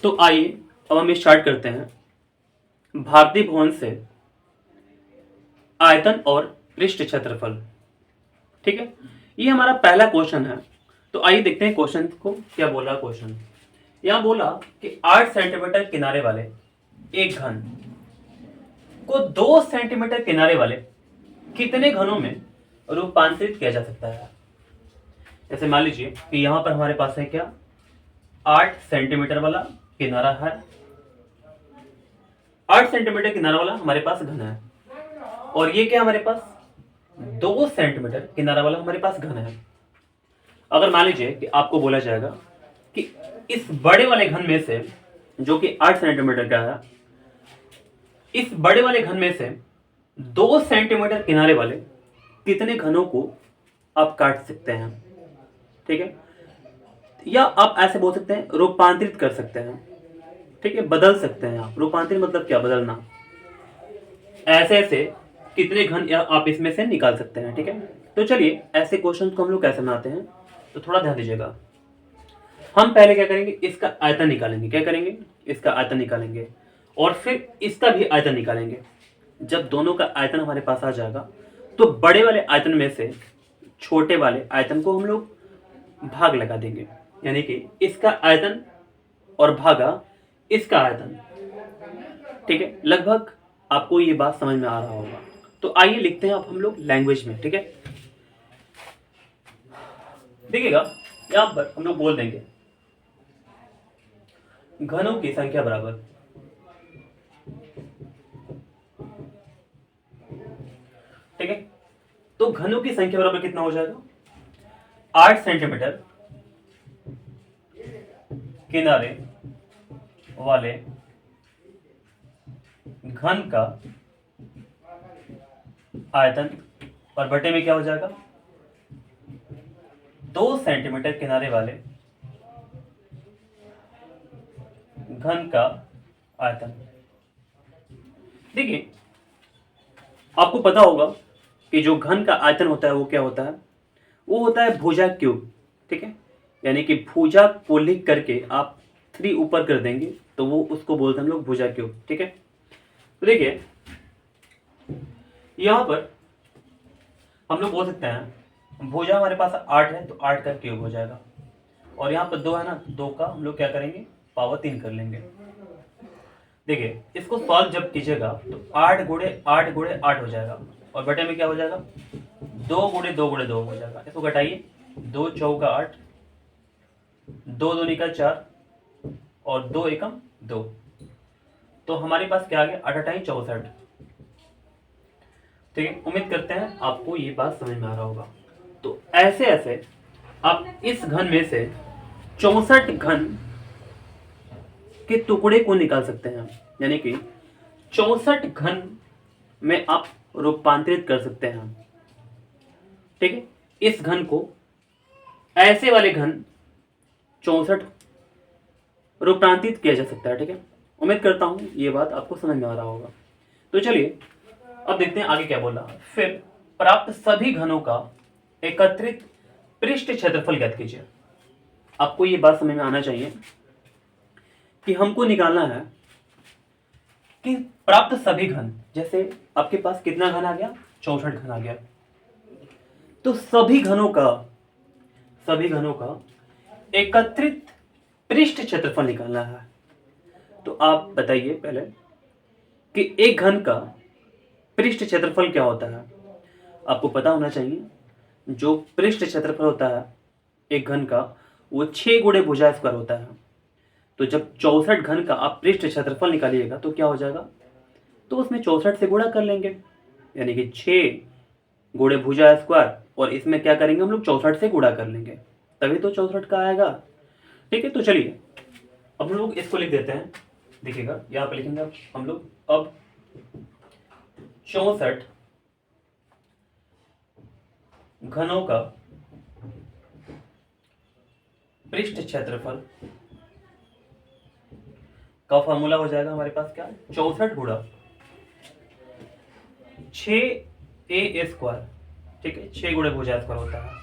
तो आइए अब हम स्टार्ट करते हैं भारतीय भवन से आयतन और पृष्ठ क्षेत्रफल। ठीक है, ये हमारा पहला क्वेश्चन है। तो आइए देखते हैं क्वेश्चन को क्या बोला। क्वेश्चन यहाँ बोला कि 8 सेंटीमीटर किनारे वाले एक घन को 2 सेंटीमीटर किनारे वाले कितने घनों में रूपांतरित किया जा सकता है। जैसे मान लीजिए कि यहां पर हमारे पास है क्या, 8 सेंटीमीटर वाला किनारा है, 8 सेंटीमीटर किनारा वाला हमारे पास घन है, और ये क्या हमारे पास 2 सेंटीमीटर किनारा वाला हमारे पास घन है। अगर मान लीजिए कि आपको बोला जाएगा कि इस बड़े वाले घन में से, जो कि 8 सेंटीमीटर का है, इस बड़े वाले घन में से 2 सेंटीमीटर किनारे वाले कितने घनों को आप काट सकते हैं। ठीक है, या आप ऐसे बोल सकते हैं रूपांतरित कर सकते हैं। ठीक है, बदल सकते हैं आप। रूपांतरित मतलब क्या, बदलना। ऐसे ऐसे कितने घन आप इसमें से निकाल सकते हैं। ठीक है, तो चलिए ऐसे क्वेश्चन को हम लोग कैसे बनाते हैं, तो थोड़ा ध्यान दीजिएगा। हम पहले क्या करेंगे, इसका आयतन निकालेंगे। क्या करेंगे, इसका आयतन निकालेंगे, और फिर इसका भी आयतन निकालेंगे। जब दोनों का आयतन हमारे पास आ जाएगा तो बड़े वाले आयतन में से छोटे वाले आयतन को हम लोग भाग लगा देंगे, यानी कि इसका आयतन और भागा इसका आयतन। ठीक है, लगभग आपको ये बात समझ में आ रहा होगा। तो आइए लिखते हैं अब हम लोग लैंग्वेज में। ठीक है, देखिएगा यहां पर हम लोग बोल देंगे घनों की संख्या बराबर, ठीक है, तो घनों की संख्या बराबर कितना हो जाएगा, 8 सेंटीमीटर किनारे वाले घन का आयतन, और बटे में क्या हो जाएगा, 2 सेंटीमीटर किनारे वाले घन का आयतन। देखिए आपको पता होगा कि जो घन का आयतन होता है वो क्या होता है, वो होता है भुजा क्यूब। ठीक है, यानी कि भुजा को लिख करके आप 3 ऊपर कर देंगे तो वो उसको बोलते हैं हम लोग भुजा क्यूब। ठीक है, तो देखिए यहां पर हम लोग बोल सकते हैं भुजा हमारे पास 8 है तो 8 का क्यूब हो जाएगा, और यहाँ पर 2 है ना, 2 का हम लोग क्या करेंगे, पावर 3 कर लेंगे। देखिए इसको सॉल्व जब कीजिएगा तो 8 गुणे 8 गुणे 8 हो जाएगा, और बटे में क्या हो जाएगा, 2 गुणे 2 गुणे 2 हो जाएगा। इसको घटाइए, 2 चौका 8, 2 दूनी का 4, और 2 एकम 2, तो हमारे पास क्या आ गया, 8 8 64। ठीक है, उम्मीद करते हैं आपको ये बात समझ में आ रहा होगा। तो ऐसे ऐसे आप इस घन में से 64 घन के टुकड़े को निकाल सकते हैं, यानी कि 64 घन में आप रूपांतरित कर सकते हैं। ठीक है, इस घन को ऐसे वाले घन 64 रूपांतरित किया जा सकता है। ठीक है, उम्मीद करता हूं ये बात आपको समझ में आ रहा होगा। तो चलिए अब देखते हैं आगे क्या बोला। फिर प्राप्त सभी घनों का एकत्रित पृष्ठ क्षेत्रफल ज्ञात कीजिए। आपको ये बात समझ में आना चाहिए कि हमको निकालना है कि प्राप्त सभी घन, जैसे आपके पास कितना घन आ गया, 64 घन आ गया, तो सभी घनों का एकत्रित पृष्ठ क्षेत्रफल निकालना है। तो आप बताइए पहले कि एक घन का पृष्ठ क्षेत्रफल क्या होता है। आपको पता होना चाहिए जो पृष्ठ क्षेत्रफल होता है एक घन का, वो 6 गुणे भुजा स्क्वायर होता है। तो जब 64 घन का आप पृष्ठ क्षेत्रफल निकालिएगा तो क्या हो जाएगा, तो उसमें 64 से गुणा कर लेंगे, यानी कि 6 गुणे भुजा स्क्वायर, और इसमें क्या करेंगे हम लोग 64 से गुणा कर लेंगे, तभी तो 64 का आएगा। ठीक है, तो चलिए अब हम लोग इसको लिख देते हैं। देखिएगा यहाँ पे लिखेंगे हम लोग अब 64 घनों का पृष्ठ क्षेत्रफल का फॉर्मूला हो जाएगा हमारे पास क्या, 64 गुणा 6a स्क्वायर। ठीक है, 6 गुणे भुजा स्क्वायर होता है,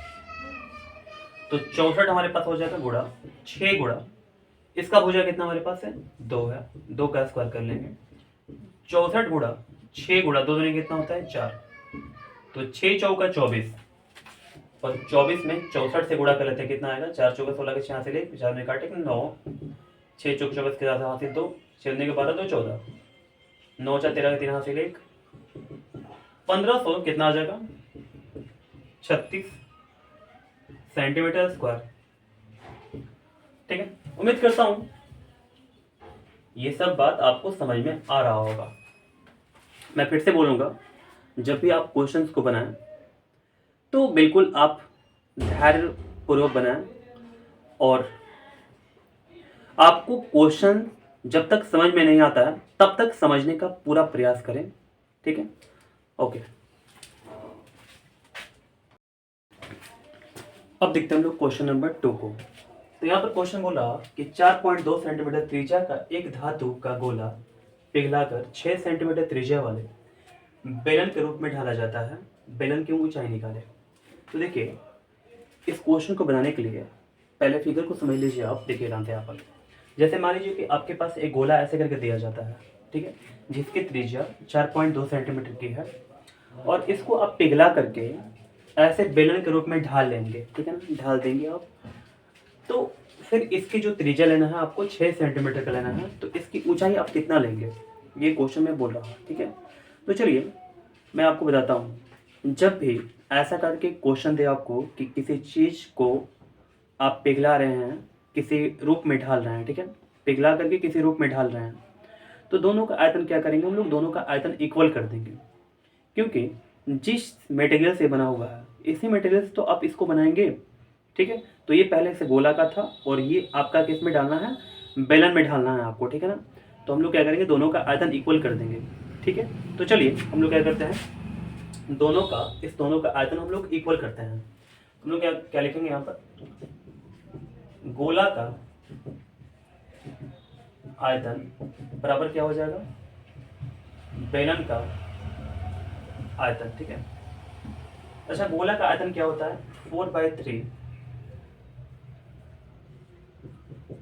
तो 64 हमारे पास हो जाएगा गुणा 6 गुणा इसका भुजा कितना हमारे पास है 2 है, 2 का स्क्वायर कर लेंगे। 64 गुणा 6 गुणा 2 दूनी कितना होता है 4, तो 6 चौका 24 और 24 में 64 से गुणा कर लेते हैं कितना आएगा 4 चौका 16 के 6 ले 4 में काटे 9, 6 चौक 24 के साथ हासिल 2, 6 के 12 2 14, 9 4 13 के 3 हासिल 1, 1500 कितना आ जाएगा 36 सेंटीमीटर स्क्वायर। ठीक है, उम्मीद करता हूं ये सब बात आपको समझ में आ रहा होगा। मैं फिर से बोलूंगा, जब भी आप क्वेश्चंस को बनाएं तो बिल्कुल आप धैर्यपूर्वक बनाएं और आपको क्वेश्चन जब तक समझ में नहीं आता है तब तक समझने का पूरा प्रयास करें। ठीक है, ओके। अब देखते हैं हम लोग क्वेश्चन नंबर 2 को। तो यहाँ पर क्वेश्चन बोला कि 4.2 सेंटीमीटर त्रिज्या का एक धातु का गोला पिघलाकर 6 सेंटीमीटर त्रिज्या वाले बेलन के रूप में ढाला जाता है, बेलन की ऊंचाई निकाले। तो देखिए, इस क्वेश्चन को बनाने के लिए पहले फिगर को समझ लीजिए आप। देखिए ध्यान से यहाँ पर, जैसे मान लीजिए कि आपके पास एक गोला ऐसे करके दिया जाता है, ठीक है, जिसकी त्रिज्या 4.2 सेंटीमीटर की है और इसको आप पिघला करके ऐसे बेलन के रूप में ढाल लेंगे, ठीक है ना, ढाल देंगे आप। तो फिर इसकी जो त्रिज्या लेना है आपको 6 सेंटीमीटर का लेना है, तो इसकी ऊंचाई आप कितना लेंगे, ये क्वेश्चन में बोल रहा हूँ। ठीक है, तो चलिए मैं आपको बताता हूँ। जब भी ऐसा करके क्वेश्चन दे आपको कि किसी चीज़ को आप पिघला रहे हैं, किसी रूप में ढाल रहे हैं, ठीक है, पिघला करके किसी रूप में ढाल रहे हैं, तो दोनों का आयतन क्या करेंगे हम लोग, दोनों का आयतन इक्वल कर देंगे। क्योंकि जिस मटेरियल से बना हुआ है इसी मटेरियल से तो आप इसको बनाएंगे। ठीक है, तो ये पहले से गोला का था और ये आपका किस में डालना है, बेलन में ढालना है आपको। ठीक है ना, तो हम लोग क्या करेंगे, दोनों का आयतन इक्वल कर देंगे। ठीक है, तो चलिए हम लोग क्या करते हैं, दोनों का आयतन हम लोग इक्वल करते हैं। हम लोग क्या क्या लिखेंगे यहाँ पर, गोला का आयतन बराबर क्या हो जाएगा, बेलन का आयतन। ठीक है, अच्छा, गोला का आयतन क्या होता है 4/3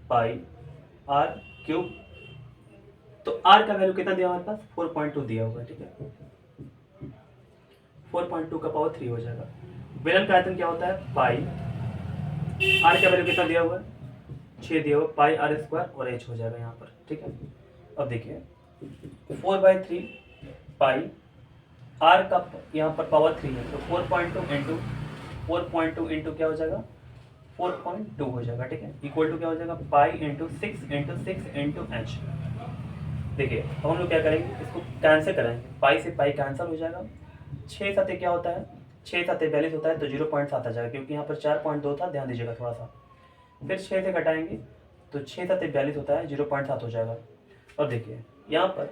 पाई r क्यूब। तो r का वैल्यू कितना दिया हमारे पास 4.2 दिया हुआ है। ठीक है, 4.2 का पावर 3 हो जाएगा। बेलन का आयतन क्या होता है पाई, r का वैल्यू कितना दिया हुआ है 6 दिया हुआ, पाई r स्क्वायर और h हो जाएगा यहाँ पर। ठीक है, अब देखिए 4/3 पाई r का यहाँ पर पावर 3 है, तो 4.2 इंटू क्या हो जाएगा 4.2 हो जाएगा। ठीक है, इक्वल टू क्या हो जाएगा पाई इंटू 6 इंटू h। देखिए अब हम लोग क्या करेंगे, इसको कैंसिल कराएंगे, पाई से पाई कैंसिल हो जाएगा। 6 7 क्या होता है, 6 7 42 होता है, तो 0.7 आ जाएगा, क्योंकि यहाँ पर 4.2 था, ध्यान दीजिएगा थोड़ा सा। फिर 6 से घटाएंगे तो 6 7 42 होता है, 0.7 हो जाएगा। अब देखिए यहाँ पर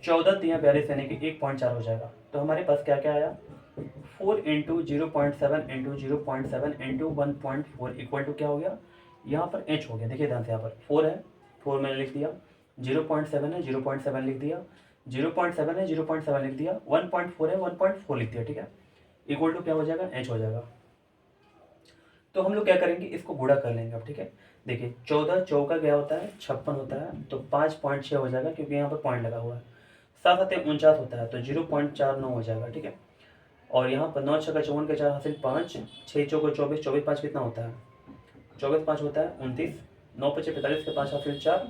14 3 42 यानी कि 1.4 हो जाएगा। तो हमारे पास क्या क्या आया 4 into 0.7 into 0.7 into 1.4 equal to क्या हो गया, यहाँ पर h हो गया। देखिए ध्यान से, यहाँ पर 4 है, 4 मैंने लिख दिया, 0.7 है 0.7 लिख दिया, 0.7 है 0.7 लिख दिया, 1.4 है 1.4 लिख दिया। ठीक है, इक्वल टू क्या हो जाएगा h हो जाएगा। तो हम लोग क्या करेंगे, इसको गुणा कर लेंगे अब। ठीक है, देखिए 14 चौका क्या होता है 56 होता है, तो 5.6 हो जाएगा, क्योंकि यहाँ पर पॉइंट लगा हुआ है। 7 7 49 होता है, तो 0.49 हो जाएगा। ठीक है, और यहाँ पर 9 छक्का 54 के 4 हासिल 5, 6 चौको 24, 24 5 कितना होता है 24 5 होता है 29, 9 5 45 के 5 हासिल 4,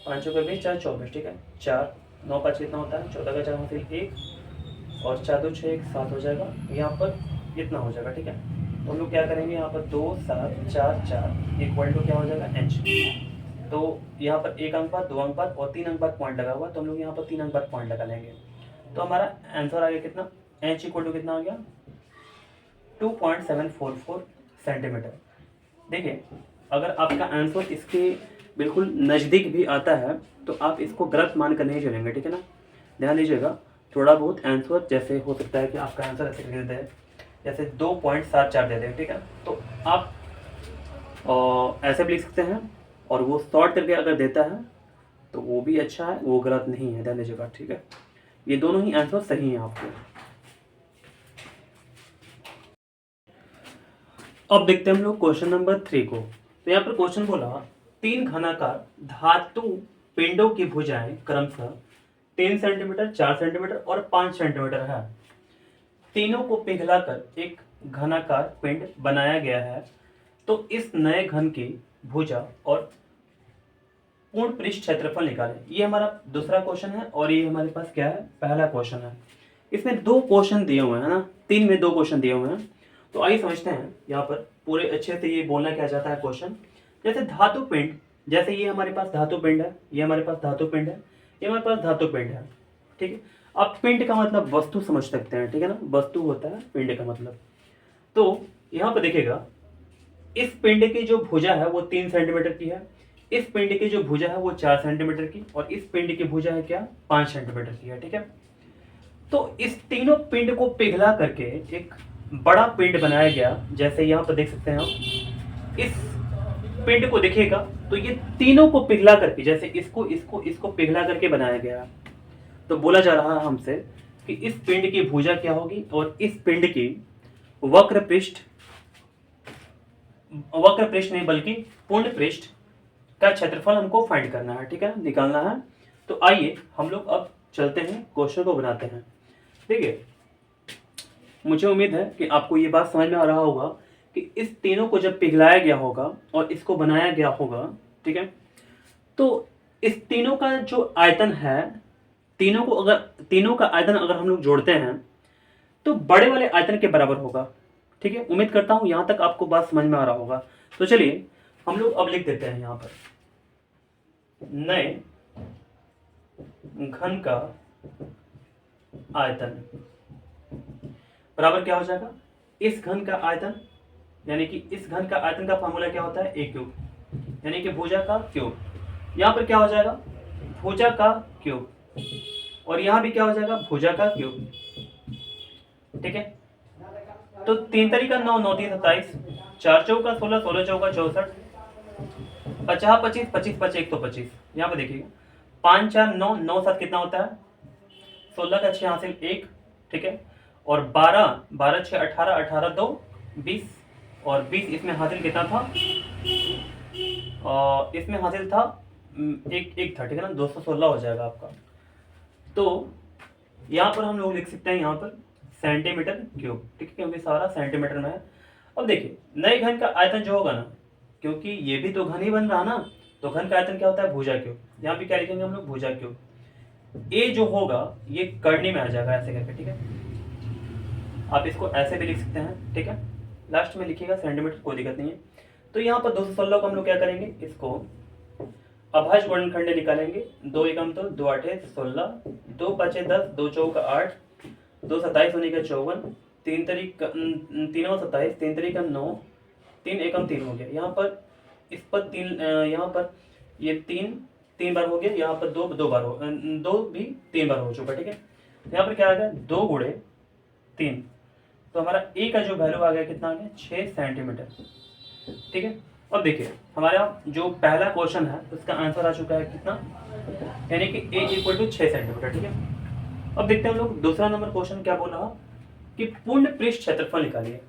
5 चौके 20 4 24। ठीक है, 4 9 5 कितना होता है 14 का 4 हासिल 1 और 4 2 6 1 7 हो जाएगा, यहाँ पर इतना हो जाएगा। ठीक है, तो हम लोग क्या करेंगे, यहाँ पर 2 7 4 4 इक्वल टू क्या हो जाएगा h। तो यहाँ पर 1 अंक पर 2 अंक पर और 3 अंक पर पॉइंट लगा हुआ, तो हम लोग यहाँ पर 3 अंक पर पॉइंट लगा लेंगे। तो हमारा आंसर आ गया कितना, h इक्वल टू कितना आ गया 2.744 सेंटीमीटर। देखिए अगर आपका आंसर इसके बिल्कुल नज़दीक भी आता है तो आप इसको गलत मान कर नहीं चलेंगे। ठीक है ना, ध्यान दीजिएगा, थोड़ा बहुत आंसर जैसे हो सकता है कि आपका आंसर ऐसे लिख दे, जैसे 2.74 दे दें। ठीक है, तो आप ऐसे भी लिख सकते हैं, और वो शॉर्ट करके अगर देता है तो वो भी अच्छा है, वो गलत नहीं है, ध्यान दीजिएगा। ठीक है, ये दोनों ही आंसर सही हैं आपके। अब देखते हैं हम लोग क्वेश्चन नंबर 3 को। तो यहाँ पर क्वेश्चन बोला तीन घनाकार धातु पिंडों की भुजाएं क्रमशः 3 सेंटीमीटर, 4 सेंटीमीटर और 5 सेंटीमीटर है। तीनों को पिघलाकर एक घनाकार पिंड बनाया गया है। तो इस नए घन की भुजा और पूर्ण पृष्ठ क्षेत्रफल निकालें। ये हमारा दूसरा क्वेश्चन है और ये हमारे पास क्या है, पहला क्वेश्चन है। इसमें दो क्वेश्चन दिए हुए हैं ना, 3 में 2 क्वेश्चन दिए हुए हैं। तो आइए समझते हैं यहाँ पर पूरे अच्छे से ये बोलना क्या चाहता है क्वेश्चन। जैसे धातु पिंड, जैसे ये हमारे पास धातु पिंड है, ये हमारे पास धातु पिंड है, ये हमारे पास धातु पिंड है, ठीक है। अब पिंड का मतलब वस्तु समझ सकते हैं, ठीक है ना, वस्तु होता है पिंड का मतलब। तो यहाँ पर देखिएगा, इस पिंड की जो भुजा है वो 3 सेंटीमीटर की है, इस पिंड की जो भुजा है वो 4 सेंटीमीटर की, और इस पिंड की भुजा है क्या, 5 सेंटीमीटर की है, ठीक है। तो इस तीनों पिंड को पिघला करके एक बड़ा पिंड बनाया गया। जैसे यहाँ पर देख सकते हैं आप, इस पिंड को देखिएगा तो ये तीनों को पिघला करके, जैसे इसको इसको इसको पिघला करके बनाया गया। तो बोला जा रहा है हमसे कि इस पिंड की भुजा क्या होगी और इस पिंड की वक्र पृष्ठ नहीं बल्कि पूर्ण पृष्ठ का क्षेत्रफल हमको फाइंड करना है, ठीक है, निकालना है। तो आइए हम लोग अब चलते हैं, क्वेश्चन को बनाते हैं। देखिए, मुझे उम्मीद है कि आपको ये बात समझ में आ रहा होगा कि इस तीनों को जब पिघलाया गया होगा और इसको बनाया गया होगा, ठीक है, तो इस तीनों का जो आयतन है, तीनों का आयतन अगर हम लोग जोड़ते हैं तो बड़े वाले आयतन के बराबर होगा, ठीक है। उम्मीद करता हूं यहां तक आपको बात समझ में आ रहा होगा। तो चलिए हम लोग अब लिख देते हैं यहां पर, नए घन का आयतन बराबर क्या हो जाएगा, इस घन का आयतन, यानी कि इस घन का आयतन का फार्मूला क्या होता है, a क्यूब, यानी कि भुजा का क्यूब। यहां पर क्या हो जाएगा, भुजा का क्यूब, और यहां भी क्या हो जाएगा, भुजा का क्यूब, ठीक है। तो 3 तरीका 9, 9 3 27, 4 चौका 16, 16 चौका 64, 50 25, 25 5 1 तो 25। यहाँ पे देखिएगा 5 4 9, 9 7 कितना होता है, 16 का 6 हासिल 1, ठीक है, और 12 12 6 18, 18 2 20, और 20 इसमें हासिल कितना था, इसमें हासिल था एक था, ठीक है ना, 216 हो जाएगा आपका। तो यहाँ पर हम लोग लिख सकते हैं यहाँ पर सेंटीमीटर क्यूब, ठीक है, क्योंकि सारा सेंटीमीटर में है। अब देखिए, नए घन का आयतन जो होगा ना, क्योंकि ये भी तो घन ही बन रहा ना, तो घन का आयतन क्या होता है, भुजा क्यूब। यहाँ पे क्या लिखेंगे हम लोग, भुजा क्यूब। ए जो होगा ये करनी में आ जाएगा ऐसे करके, ठीक है। आप इसको ऐसे भी लिख सकते हैं, ठीक है, लास्ट में लिखिएगा सेंटीमीटर, कोई दिक्कत नहीं है। तो यहाँ पर 216 को हम लोग क्या करेंगे, इसको अभाज्य गुणनखंड निकालेंगे। 2 एकम तो 2 8 16, 2 5 10, 2 चौका 8, 2 27 होने का 54, 3 तरीका 3 27, 3 तरीका 9, 3 एकम 3 हो गया। यहाँ पर इस पर 3, यहाँ पर ये 3 बार हो गया, यहाँ पर 2 बार हो, 2 भी 3 बार हो चुका, ठीक है। यहाँ पर क्या आ गया, 2 गुणे 3, तो हमारा ए का जो वैल्यू आ गया कितना आ गया, 6 सेंटीमीटर, ठीक है। अब देखिए, हमारा जो पहला क्वेश्चन है उसका आंसर आ चुका है कितना, यानी कि ए इक्वल टू 6 सेंटीमीटर, ठीक है। अब देखते हैं हम लोग दूसरा नंबर क्वेश्चन क्या बोल रहा कि पूर्ण पृष्ठ क्षेत्रफल निकालिए।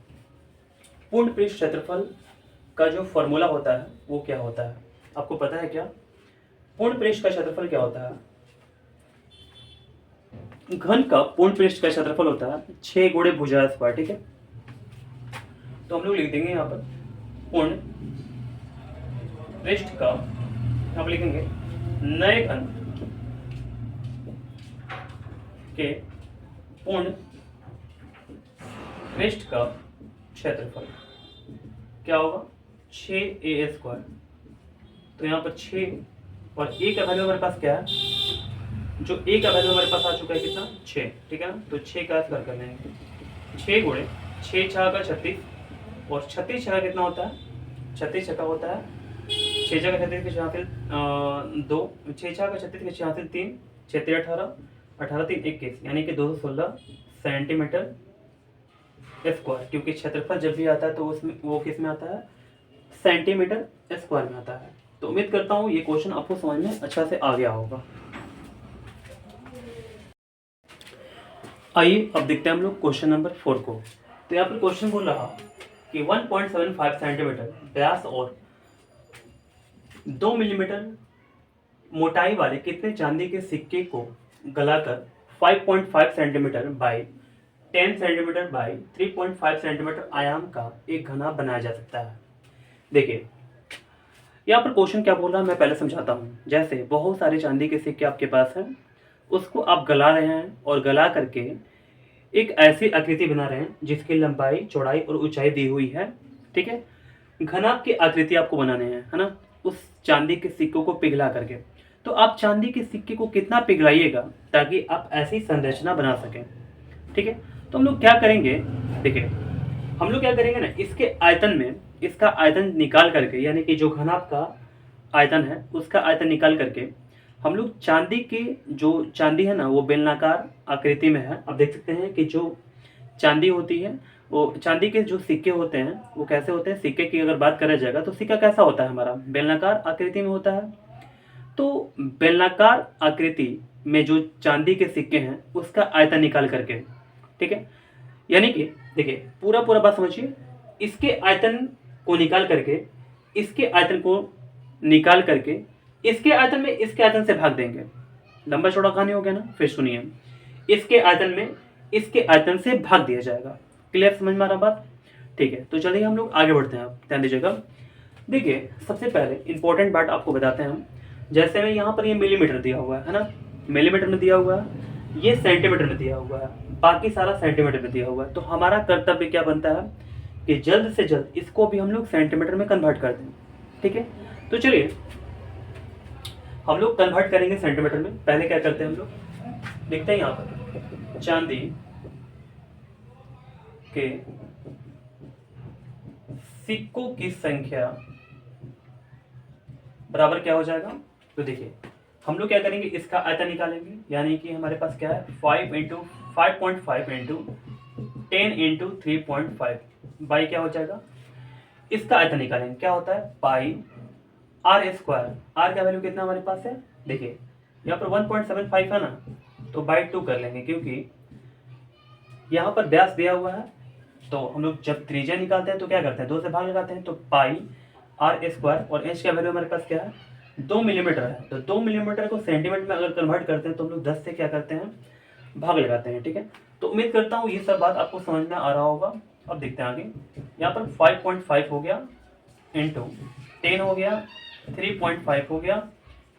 पूर्ण पृष्ठ क्षेत्रफल का जो फॉर्मूला होता है वो क्या होता है, आपको पता है क्या, पूर्ण पृष्ठ का क्षेत्रफल क्या होता है, घन का पूर्ण पृष्ठ का क्षेत्रफल होता है 6 गुणे भुजा स्क्वायर, ठीक है। तो हम लोग लिख देंगे यहाँ पर पूर्ण पृष्ठ का, यहाँ पर लिखेंगे नए घन के पूर्ण पृष्ठ का क्षेत्रफल क्या होगा, 6a स्क्वायर। तो यहाँ पर 6 और a का वैल्यू हमारे पास क्या है, जो a का वैल्यू हमारे पास आ चुका है कितना, 6, ठीक है ना। तो 6 का स्क्वायर कर लेंगे, 6 गुणे 6 6 का 36, और 36 6 कितना होता है, 36 छक्का होता है 6 6 का 36 के 6 हासिल 2, 6 6 का 36 के 6 हासिल 3, 6 3 18, 18 3 21, यानी कि 216 सेंटीमीटर स्क्वायर। क्योंकि क्षेत्रफल जब भी आता है तो उसमें वो किस में आता है, सेंटीमीटर स्क्वायर में आता है। तो उम्मीद करता हूँ ये क्वेश्चन आपको समझ में अच्छा से आ गया होगा। आइए अब देखते हैं हम लोग क्वेश्चन नंबर 4 को। तो यहाँ पर क्वेश्चन बोल रहा कि 1.75 सेंटीमीटर व्यास और 2 मिलीमीटर मोटाई वाले कितने चांदी के सिक्के को गलाकर 5.5 centimetre by 10 centimetre by 3.5 centimetre आयाम का एक घना बनाया जा सकता है। देखिए यहाँ पर क्वेश्चन क्या बोल रहा है मैं पहले समझाता हूँ। जैसे बहुत सारे चांदी के सिक्के आपके पास हैं, उसको आप गला रहे हैं और गला करके एक ऐसी आकृति बना रहे हैं जिसकी लंबाई, चौड़ाई और ऊंचाई दी हुई है। ठीक है, घनाभ की आकृति आपको बनाने हैं, है ना, उस चांदी के सिक्कों को पिघला करके। तो आप चांदी के सिक्के को कितना पिघलाइएगा ताकि आप ऐसी संरचना बना सकें। ठीक है, तो हम लोग क्या करेंगे, देखिए हम लोग क्या करेंगे ना, इसके आयतन में इसका आयतन निकाल करके, यानी कि जो घनाभ का आयतन है उसका आयतन निकाल करके हम लोग चांदी के, जो चांदी है ना वो बेलनाकार आकृति में है। आप देख सकते हैं कि जो चांदी होती है, वो चांदी के जो सिक्के होते हैं वो कैसे होते हैं। सिक्के की अगर बात करा जाएगा तो सिक्का कैसा होता है, हमारा बेलनाकार आकृति में होता है। तो बेलनाकार आकृति में जो चांदी के सिक्के हैं उसका आयतन निकाल करके, ठीक है, यानी कि देखिए पूरा पूरा बात समझिए, इसके आयतन को निकाल करके, इसके आयतन को निकाल करके इसके आयतन में इसके आयतन से भाग देंगे। लंबा चौड़ा कहानी हो गया ना, फिर सुनिए, इसके आयतन में इसके आयतन से भाग दिया जाएगा। क्लियर, समझ में आ रहा बात? ठीक है, तो चलिए हम लोग आगे बढ़ते हैं। आप ध्यान दीजिएगा। देखिए सबसे पहले इंपॉर्टेंट बात आपको बताते हैं हम। जैसे में यहाँ पर ये मिलीमीटर दिया हुआ है ना, मिलीमीटर में दिया हुआ है, ये सेंटीमीटर में दिया हुआ है, बाकी सारा सेंटीमीटर में दिया हुआ है। तो हमारा कर्तव्य क्या बनता है कि जल्द से जल्द इसको भी हम लोग सेंटीमीटर में कन्वर्ट कर दें। ठीक है, तो चलिए हम लोग कन्वर्ट करेंगे सेंटीमीटर में। पहले क्या करते हैं हम लोग, देखते हैं यहाँ पर चांदी के सिक्कों की संख्या बराबर क्या हो जाएगा। तो देखिए हम लोग क्या करेंगे, इसका आयतन निकालेंगे, यानी कि हमारे पास क्या है 5 इंटू 5.5 इंटू 10 इंटू 3.5 बाई क्या हो जाएगा, इसका आयतन निकालेंगे, क्या होता है पाई आर स्क्वायर। आर का वैल्यू कितना हमारे पास है, देखिए यहाँ पर 1.75 है ना, तो बाई 2 कर लेंगे, क्योंकि यहाँ पर व्यास दिया हुआ है। तो हम लोग जब त्रिज्या निकालते हैं तो क्या करते हैं, 2 से भाग लगाते हैं, तो पाई आर स्क्वायर, और एच का वैल्यू हमारे पास क्या है 2 मिलीमीटर है। तो 2 मिलीमीटर को सेंटीमीटर में अगर कन्वर्ट करते हैं तो हम लोग 10 से क्या करते हैं, भाग लगाते हैं। ठीक है, तो उम्मीद करता हूँ ये सब बात आपको समझ में आ रहा होगा। अब देखते हैं आगे, यहाँ पर 5.5 हो गया इंटू 10 हो गया, 3.5 हो गया।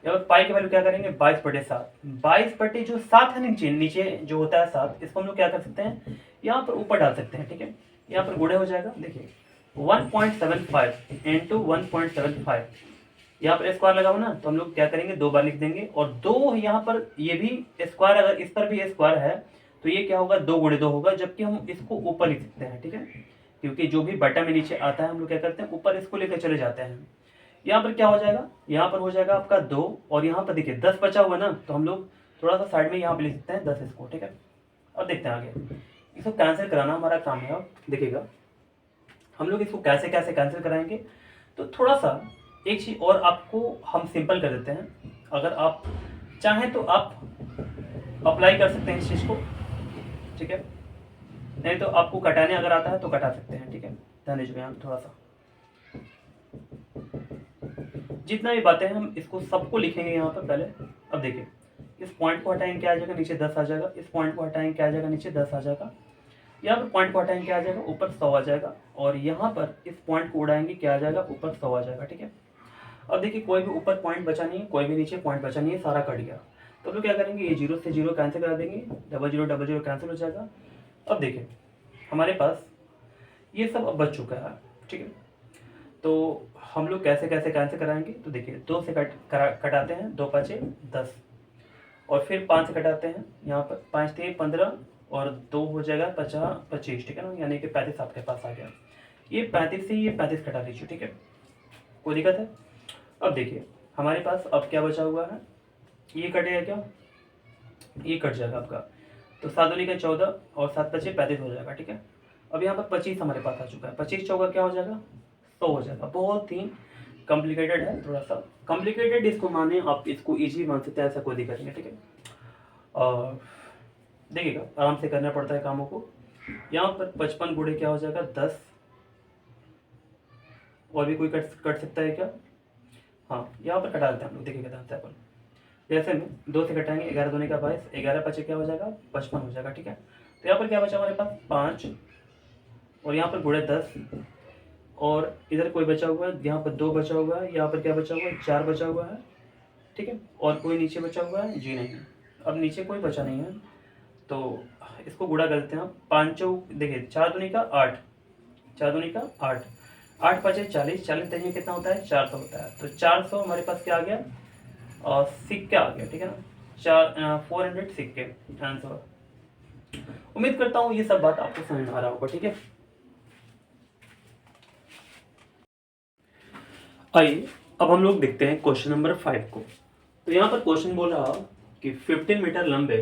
यहाँ पर पाई की वैल्यू क्या करेंगे 22/7। 22 जो 7 है नीचे, नीचे जो होता है 7, इसको हम लोग क्या कर सकते हैं, यहाँ पर ऊपर डाल सकते हैं। ठीक है, यहाँ पर गुणे हो जाएगा, देखिए 1.75 इंटू 1.75, यहाँ पर स्क्वायर लगाओ ना, तो हम लोग क्या करेंगे 2 बार लिख देंगे, और 2 यहाँ पर ये भी स्क्वायर, अगर इस पर भी स्क्वायर है तो ये क्या होगा 2 गुणे 2 होगा, जबकि हम इसको ऊपर लिख सकते हैं। ठीक है, क्योंकि जो भी बटा में नीचे आता है हम लोग क्या करते हैं ऊपर इसको लेकर चले जाते हैं। यहाँ पर क्या हो जाएगा, यहाँ पर हो जाएगा आपका 2, और यहाँ पर देखिए 10 बचा हुआ ना, तो हम लोग थोड़ा सा साइड में यहाँ पे लिख सकते हैं 10 इसको। ठीक है, अब देखते हैं आगे, इसको कैंसिल कराना हमारा काम है। अब देखिएगा हम लोग इसको कैसे कैसे कैंसिल कराएंगे। तो थोड़ा सा एक चीज़ और आपको हम सिंपल कर देते हैं, अगर आप चाहें तो आप अप्लाई कर सकते हैं इस चीज़ को। ठीक है, नहीं तो आपको कटाने अगर आता है तो कटा सकते हैं। ठीक है, ध्यान दीजिए यहाँ थोड़ा सा, जितना भी बातें हैं हम इसको सबको लिखेंगे यहाँ पर पहले। अब देखिए इस पॉइंट को हटाएंगे क्या आ जाएगा, नीचे 10 आ जाएगा। इस पॉइंट को हटाएंगे क्या आ जाएगा, नीचे 10 आ जाएगा। यहाँ पर पॉइंट को हटाएंगे क्या आ जाएगा, ऊपर 100 आ जाएगा। और यहाँ पर इस पॉइंट को उड़ाएंगे क्या आ जाएगा, ऊपर 100 आ जाएगा। ठीक है, अब देखिए कोई भी ऊपर पॉइंट बचा नहीं है, कोई भी नीचे पॉइंट बचा नहीं है, सारा कट गया। तो हम लोग क्या करेंगे, ये 0 से 0 कैंसिल करा देंगे, 0000 कैंसिल हो जाएगा। अब देखिए हमारे पास ये सब अब बच चुका है। ठीक है, तो हम लोग कैसे कैसे कैंसिल कराएंगे, तो देखिए 2 से कटाते हैं, 2 5 10, और फिर 5 से कटाते हैं, यहाँ पर 5 3 15, और 2 हो जाएगा 50 25। ठीक है ना, यानी कि 35 आपके पास आ गया। ये 35 से ये 35 कटा दीजिए। ठीक है, कोई दिक्कत है। अब देखिए हमारे पास अब क्या बचा हुआ है, ये कटेगा क्या, ये कट जाएगा आपका, तो 7 दूनी का 14, और 7 5 35 हो जाएगा। ठीक है, अब यहाँ पर 25 हमारे पास आ चुका है, 25 चौका क्या हो जाएगा 100 हो जाएगा। बहुत ही कॉम्प्लिकेटेड है, थोड़ा सा कॉम्प्लिकेटेड इसको माने, आप इसको इजी मान सकते हैं, ऐसा कोई दिक्कत नहीं है। ठीक है, और देखिएगा आराम से करना पड़ता है कामों को। यहाँ पर 55 गुणे क्या हो जाएगा 10, और भी कोई कट सकता है क्या, हाँ यहाँ पर कटा देते हैं हम लोग, देखिए कितना एग्जाम्पल, जैसे में 2 से घटाएंगे 11 दूनी का 22, 11 पचे क्या हो जाएगा 55 हो जाएगा, ठीक है। तो यहाँ पर क्या बचा हमारे पास 5 और यहाँ पर गुणे 10 और इधर कोई बचा हुआ है, यहाँ पर 2 बचा हुआ है, यहाँ पर क्या बचा हुआ है 4 बचा हुआ है, ठीक है। और कोई नीचे बचा हुआ है जी नहीं, अब नीचे कोई बचा नहीं है तो इसको गुणा करते हैं हम, 5 देखिए 4 दूनी का 8, 4 दूनी का 8, 8 पचे 40, 40 तक कितना होता है 400 होता है। तो 400 हमारे पास क्या आ गया और सिक्के आ गया, ठीक है ना, 400 सिक्के आंसर। उम्मीद करता हूँ ये सब बात आपको समझ में आ रहा होगा, ठीक है। आइए अब हम लोग देखते हैं क्वेश्चन नंबर 5 को। तो यहाँ पर क्वेश्चन बोल रहा कि 15 मीटर लंबे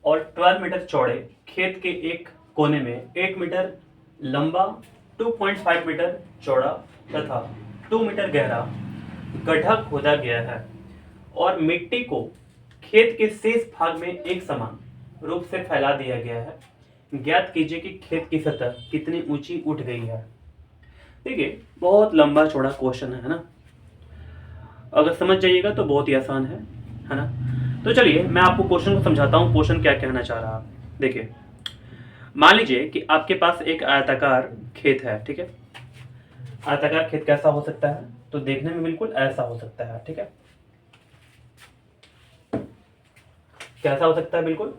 और 12 मीटर चौड़े खेत के एक कोने में 1 मीटर लंबा 2.5 मीटर चौड़ा तथा 2 मीटर गहरा गड्ढा खोदा गया है और मिट्टी को खेत के शेष भाग में एक समान रूप से फैला दिया गया है। ज्ञात कीजिए कि खेत की सतह कितनी ऊंची उठ गई है। देखिए बहुत लंबा चौड़ा क्वेश्चन है ना, अगर समझ जाइएगा तो बहुत ही आसान है ना। तो चलिए मैं आपको क्वेश्चन को समझाता हूँ, क्वेश्चन क्या कहना चाह रहा है। देखिए मान लीजिए कि आपके पास एक आयताकार खेत है, ठीक है। आयताकार खेत कैसा हो सकता है, तो देखने में बिल्कुल ऐसा हो सकता है, ठीक है। कैसा हो सकता है, बिल्कुल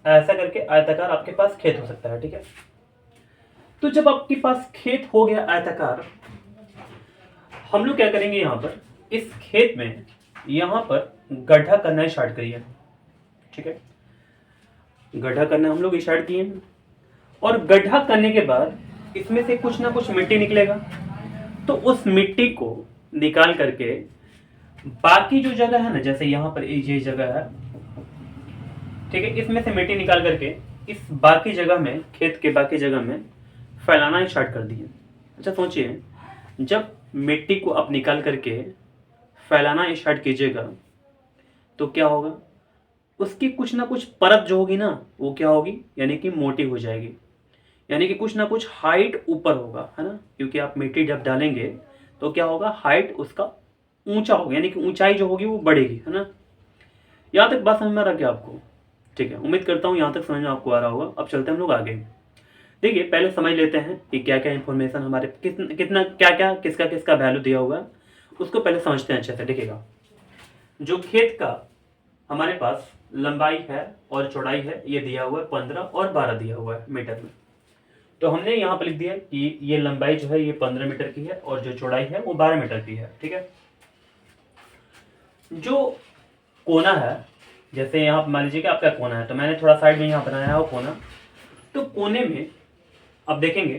ऐसा करके आयताकार आपके पास खेत हो सकता है, ठीक है। तो जब आपके पास खेत हो गया आयताकार, हम लोग क्या करेंगे, यहाँ पर इस खेत में यहाँ पर गड्ढा करना स्टार्ट करिए, ठीक है। गड्ढा करना हम लोग स्टार्ट किए और गड्ढा करने के बाद इसमें से कुछ ना कुछ मिट्टी निकलेगा, तो उस मिट्टी को निकाल करके बाकी जो जगह है ना, जैसे यहाँ पर ये जगह है, ठीक है, इसमें से मिट्टी निकाल करके इस बाकी जगह में, खेत के बाकी जगह में फैलाना स्टार्ट कर दिए। अच्छा सोचिए, जब मिट्टी को आप निकाल करके फैलाना स्टार्ट कीजिएगा तो क्या होगा, उसकी कुछ ना कुछ परत जो होगी ना वो क्या होगी, यानी कि मोटी हो जाएगी, यानी कि कुछ ना कुछ हाइट ऊपर होगा, है ना। क्योंकि आप मिट्टी जब डालेंगे तो क्या होगा, हाइट उसका ऊंचा होगा, यानी कि ऊंचाई जो होगी वो बढ़ेगी, है ना। यहाँ तक बात समझ में आ रहा क्या आपको, ठीक है। उम्मीद करता हूँ यहाँ तक समझ में आपको आ रहा होगा। अब चलते हैं हम लोग आगे। देखिए पहले समझ लेते हैं कि क्या क्या इंफॉर्मेशन हमारे कितना क्या क्या किसका किसका वैल्यू दिया हुआ है, उसको पहले समझते हैं अच्छे से। देखिएगा, जो खेत का हमारे पास लंबाई है और चौड़ाई है ये दिया हुआ है 15 और 12 दिया हुआ है मीटर में। तो हमने यहाँ पर लिख दिया कि ये लंबाई जो है ये 15 मीटर की है और जो चौड़ाई है वो 12 मीटर की है, ठीक है। जो कोना है, जैसे यहाँ मान लीजिए कि आपका कोना है, तो मैंने थोड़ा साइड में यहाँ बनाया है वो कोना। तो कोने में अब देखेंगे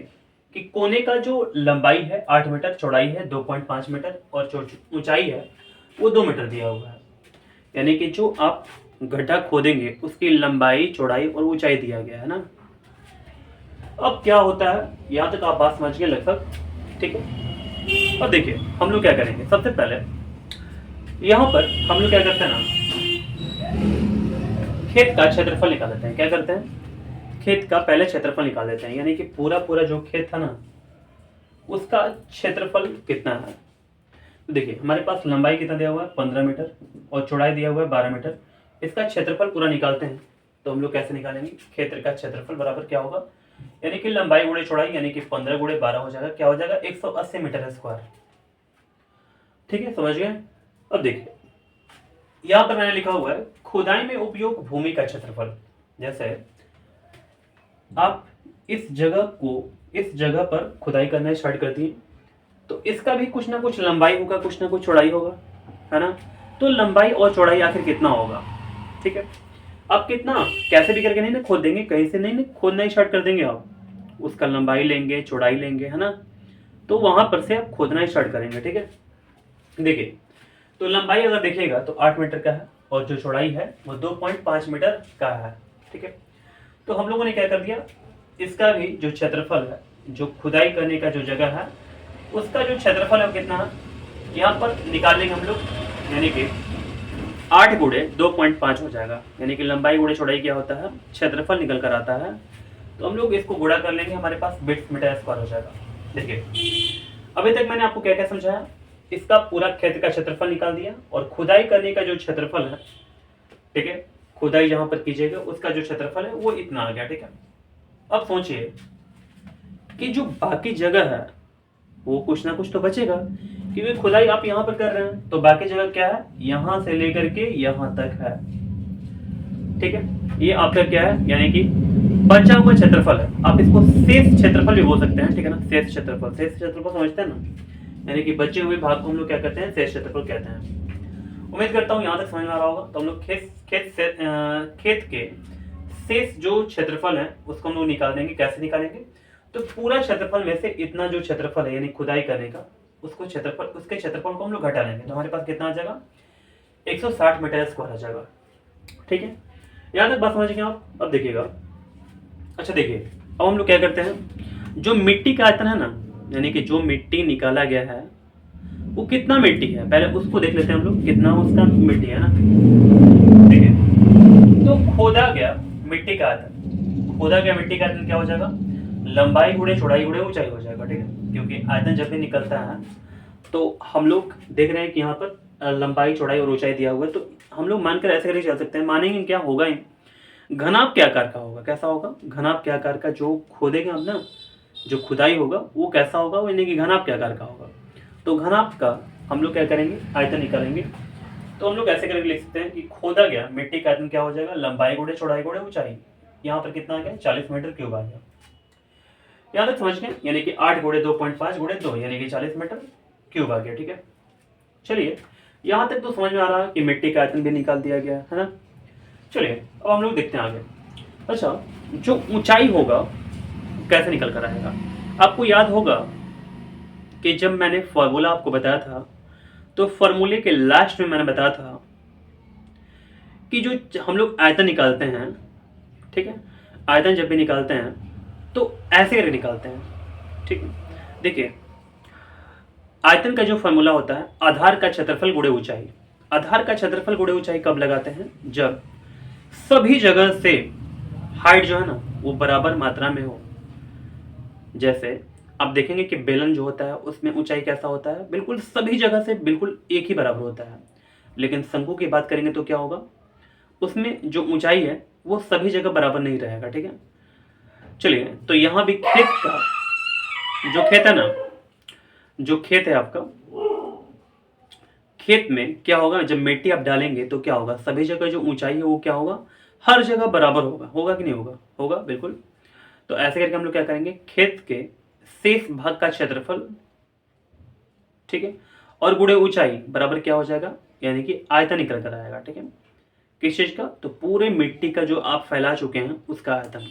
कि कोने का जो लंबाई है 8 मीटर, चौड़ाई है 2.5 मीटर और ऊंचाई है वो 2 मीटर दिया हुआ है। यानी कि जो आप गड्ढा खोदेंगे उसकी लंबाई, चौड़ाई और ऊंचाई दिया गया है ना। अब क्या होता है, यहाँ तक आप बात समझ गए लगभग, ठीक है। अब देखिए हम लोग क्या करेंगे, सबसे पहले यहाँ पर हम लोग क्या करते हैं ना, खेत का क्षेत्रफल निकाल लेते हैं। क्या करते हैं, खेत का पहले क्षेत्रफल निकाल लेते हैं, यानी कि पूरा पूरा जो खेत था ना उसका क्षेत्रफल कितना है। तो देखिए हमारे पास लंबाई कितना दिया हुआ है 15 मीटर और चौड़ाई दिया हुआ है 12 मीटर। इसका क्षेत्रफल पूरा निकालते हैं। तो हम लोग कैसे निकालेंगे, क्षेत्र का क्षेत्रफल बराबर क्या होगा, यानी कि लंबाई गुणे चौड़ाई, यानी कि 15 गुणे 12 हो जाएगा, क्या हो जाएगा 180 मीटर स्क्वायर, ठीक है, समझ गए। अब देखिए यहाँ पर मैंने लिखा हुआ है खुदाई में उपयोग भूमि का क्षेत्रफल। जैसे आप इस जगह पर खुदाई करना स्टार्ट कर दिए तो इसका भी कुछ ना कुछ लंबाई होगा, कुछ ना कुछ चौड़ाई होगा, है ना। तो लंबाई और चौड़ाई आखिर कितना होगा, ठीक है। अब कितना कैसे भी करके नहीं ना खोद देंगे, कहीं से नहीं ना खोदना स्टार्ट कर देंगे, आप उसका लंबाई लेंगे, चौड़ाई लेंगे, है ना। तो वहां पर से आप खोदना स्टार्ट करेंगे, ठीक है। देखिए तो लंबाई अगर देखिएगा तो 8 मीटर का है और जो चौड़ाई है वो 2.5 मीटर का है, ठीक है। तो हम लोगों ने क्या कर दिया, इसका भी जो क्षेत्रफल है, जो खुदाई करने का जो जगह है उसका जो क्षेत्रफल है कितना है यहाँ पर निकाल लेंगे हम लोग, यानी कि 8 गुणे 2.5 हो जाएगा, यानी कि लंबाई गुणे चौड़ाई क्या होता है, क्षेत्रफल निकल कर आता है। तो हम लोग इसको गुणा कर लेंगे, हमारे पास 20 मीटर स्क्वायर हो जाएगा। देखिए अभी तक मैंने आपको क्या क्या समझाया इसका पूरा खेत का क्षेत्रफल निकाल दिया और खुदाई करने का जो क्षेत्रफल है, ठीक है, खुदाई जहां पर कीजिएगा उसका जो क्षेत्रफल है वो इतना आ गया, ठीक है। अब सोचिए कि जो बाकी जगह है वो कुछ ना कुछ तो बचेगा, क्योंकि खुदाई आप यहां पर कर रहे हैं, तो बाकी जगह क्या है, यहां से लेकर के यहां तक है, ठीक है। ये आपका क्या है, यानी कि बचा हुआ क्षेत्रफल है। आप इसको शेष क्षेत्रफल भी बोल सकते हैं, ठीक है ना, शेष क्षेत्रफल, शेष क्षेत्रफल समझते हैं ना, यानी कि बचे हुए भाग को हम लोग क्या कहते हैं, शेष क्षेत्रफल कहते हैं। उम्मीद करता हूँ यहाँ तक समझ में आ रहा होगा। तो हम लोग खेत के शेष जो क्षेत्रफल है उसको हम लोग निकाल देंगे। कैसे निकालेंगे, तो पूरा क्षेत्रफल में से इतना जो क्षेत्रफल है यानी खुदाई करने का, उसको क्षेत्रफल, उसके क्षेत्रफल को हम लोग घटा लेंगे, तो हमारे पास कितना आ जाएगा, 160 मीटर स्क्वायर आ जाएगा, ठीक है। यहाँ तक बात समझ गए आप। अब देखिएगा, अच्छा देखिए, अब हम लोग क्या करते हैं, जो मिट्टी का आयतन है ना, यानी कि जो मिट्टी निकाला गया है वो कितना मिट्टी है, पहले उसको देख लेते हैं हम लोग, कितना उसका मिट्टी है ना, देखिए। तो खोदा गया मिट्टी का आयतन, खोदा गया मिट्टी का आयतन क्या हो जाएगा, लंबाई गुणे चौड़ाई गुणे ऊंचाई हो जाएगा, ठीक है। क्योंकि आयतन जब भी निकलता है तो हम लोग देख रहे हैं कि यहाँ पर लंबाई चौड़ाई और ऊंचाई दिया हुआ है, तो हम लोग मानकर ऐसे करके चल सकते हैं, मानेंगे क्या होगा ही, घनाभ के आकार का होगा। कैसा होगा, घनाभ के आकार का, जो खोदेंगे हम ना, जो खुदाई होगा वो कैसा होगा, वो यानी कि घनाभ के आकार का होगा। तो घनाभ का हम लोग क्या करेंगे, आयतन निकालेंगे। तो हम लोग ऐसे करके लिख सकते हैं कि खोदा गया मिट्टी का आयतन क्या हो जाएगा, लंबाई गुणे चौड़ाई गुणे ऊंचाई, यहाँ पर कितना आ गया, 40 मीटर क्यूब आ गया। यहाँ तक समझ गए, यानी कि 8 गुणे 2.5 गुणे 2 यानी कि 40 मीटर क्यूब आ गया, ठीक है। चलिए, यहाँ तक तो समझ में आ रहा है कि मिट्टी का आयतन भी निकाल दिया गया है ना। चलिए अब हम लोग देखते हैं आगे। अच्छा, जो ऊंचाई होगा कैसे निकल कर आएगा, आपको याद होगा कि जब मैंने फॉर्मूला आपको बताया था, तो फॉर्मूले के लास्ट में मैंने बताया था कि जो हम लोग आयतन निकालते हैं, ठीक है, आयतन जब भी निकालते हैं तो ऐसे करके निकालते हैं, ठीक है। देखिए, आयतन का जो फॉर्मूला होता है, आधार का क्षेत्रफल गुणे ऊंचाई। आधार का क्षेत्रफल गुणे ऊंचाई कब लगाते हैं, जब सभी जगह से हाइट जो है ना वो बराबर मात्रा में हो। जैसे आप देखेंगे कि बेलन जो होता है उसमें ऊंचाई कैसा होता है, बिल्कुल सभी जगह से बिल्कुल एक ही बराबर होता है। लेकिन शंकु की बात करेंगे तो क्या होगा, उसमें जो ऊंचाई है वो सभी जगह बराबर नहीं रहेगा, ठीक है। चलिए, तो यहां भी खेत का जो खेत है ना, जो खेत है आपका, खेत में क्या होगा, जब मिट्टी आप डालेंगे तो क्या होगा, सभी जगह जो ऊंचाई है वो क्या होगा, हर जगह बराबर होगा। होगा कि नहीं होगा, होगा बिल्कुल। तो ऐसे करके हम लोग क्या करेंगे, खेत के शेष भाग का क्षेत्रफल, ठीक है, और गुणे ऊंचाई बराबर क्या हो जाएगा, यानी कि आयतन निकल कर आएगा, ठीक है। किस चीज का, तो पूरे मिट्टी का जो आप फैला चुके हैं उसका आयतन।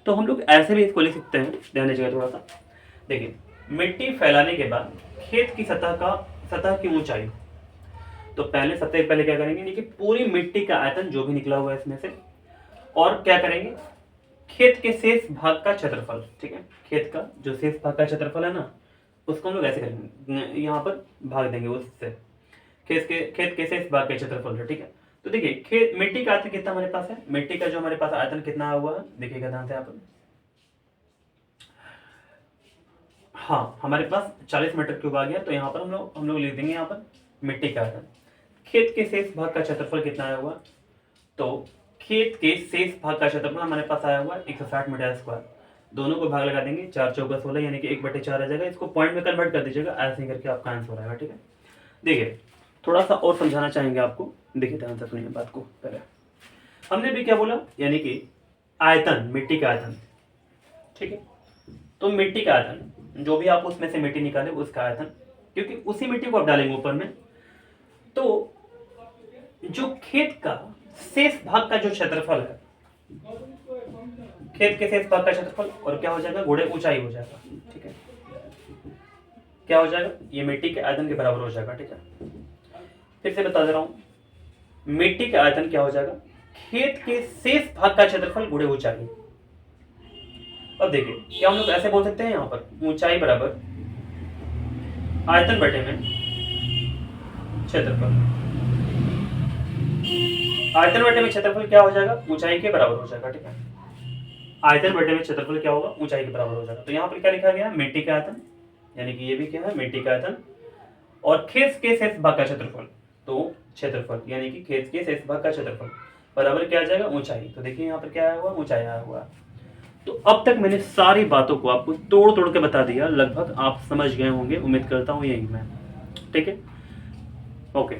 तो हम लोग ऐसे भी इसको लिख सकते हैं, ध्यान दीजिएगा थोड़ा सा। देखिए, मिट्टी फैलाने के बाद खेत की सतह की ऊंचाई, तो पहले सबसे पहले क्या करेंगे, यानी कि पूरी मिट्टी का आयतन जो भी निकला हुआ है इसमें से, और क्या करेंगे, खेत के शेष भाग का क्षेत्रफल, ठीक है, खेत का जो शेष भाग का क्षेत्रफल है ना उसको हम लोग ऐसे करेंगे, यहाँ पर भाग देंगे उससे, खेत के शेष भाग के क्षेत्रफल से, ठीक है। तो देखिए, खेत मिट्टी का आयतन कितना हमारे पास है, मिट्टी का जो हमारे पास आयतन कितना हुआ है, देखिएगा ध्यान से यहाँ पर, हाँ हमारे पास 40 मीटर क्यूब आ गया। तो यहाँ पर हम लोग लिख देंगे यहाँ पर मिट्टी का आयतन। खेत के शेष भाग का क्षेत्रफल कितना आया हुआ, तो खेत के शेष भाग का क्षेत्रफल हमारे पास आया हुआ 160 मीटर स्क्वायर। दोनों को भाग लगा देंगे, 4 चौका 16 यानी कि 1/4 आ जाएगा। इसको पॉइंट में कन्वर्ट कर दीजिएगा, ऐसे ही करके आपका आंसर आएगा, ठीक है। देखिए, थोड़ा सा और समझाना चाहेंगे आपको, देखिए ध्यान से सुनिए बात को। पहले हमने भी क्या बोला, यानी कि आयतन, मिट्टी का आयतन, ठीक है। तो मिट्टी का आयतन, जो भी आप उसमें से मिट्टी निकाले उसका आयतन, क्योंकि उसी मिट्टी को आप डालेंगे ऊपर में, तो जो खेत का शेष भाग का जो क्षेत्रफल है, खेत के शेष भाग का क्षेत्रफल, और क्या हो जाएगा, गुणे ऊंचाई हो जाएगा, ठीक है। क्या हो जाएगा, ये मिट्टी के आयतन के बराबर हो जाएगा, ठीक है। फिर से बता दे रहा हूं, मिट्टी का आयतन क्या हो जाएगा, खेत के शेष भाग का क्षेत्रफल गुणे ऊंचाई। अब देखिए, क्या हम लोग ऐसे बोल सकते हैं, यहां पर ऊंचाई बराबर आयतन बटे में क्षेत्रफल। आयतन बटे में क्षेत्रफल क्या हो जाएगा, ऊंचाई के बराबर हो जाएगा, ठीक है। आयतन बटे में क्षेत्रफल क्या होगा, ऊंचाई के बराबर हो जाएगा। तो यहाँ पर क्या लिखा गया, मिट्टी का आयतन, यानी कि ये भी क्या है, मिट्टी का आयतन, और खेस के शेष भाग का क्षेत्रफल, तो क्षेत्रफल यानी कि खेस के शेष भाग का क्षेत्रफल बराबर क्या आ जाएगा, ऊंचाई। तो देखिए यहाँ पर क्या आया हुआ, ऊंचाई आया हुआ। तो अब तक मैंने सारी बातों को आपको तोड़ तोड़ के बता दिया, लगभग आप समझ गए होंगे, उम्मीद करता हूँ यही मैं। ठीक है, ओके।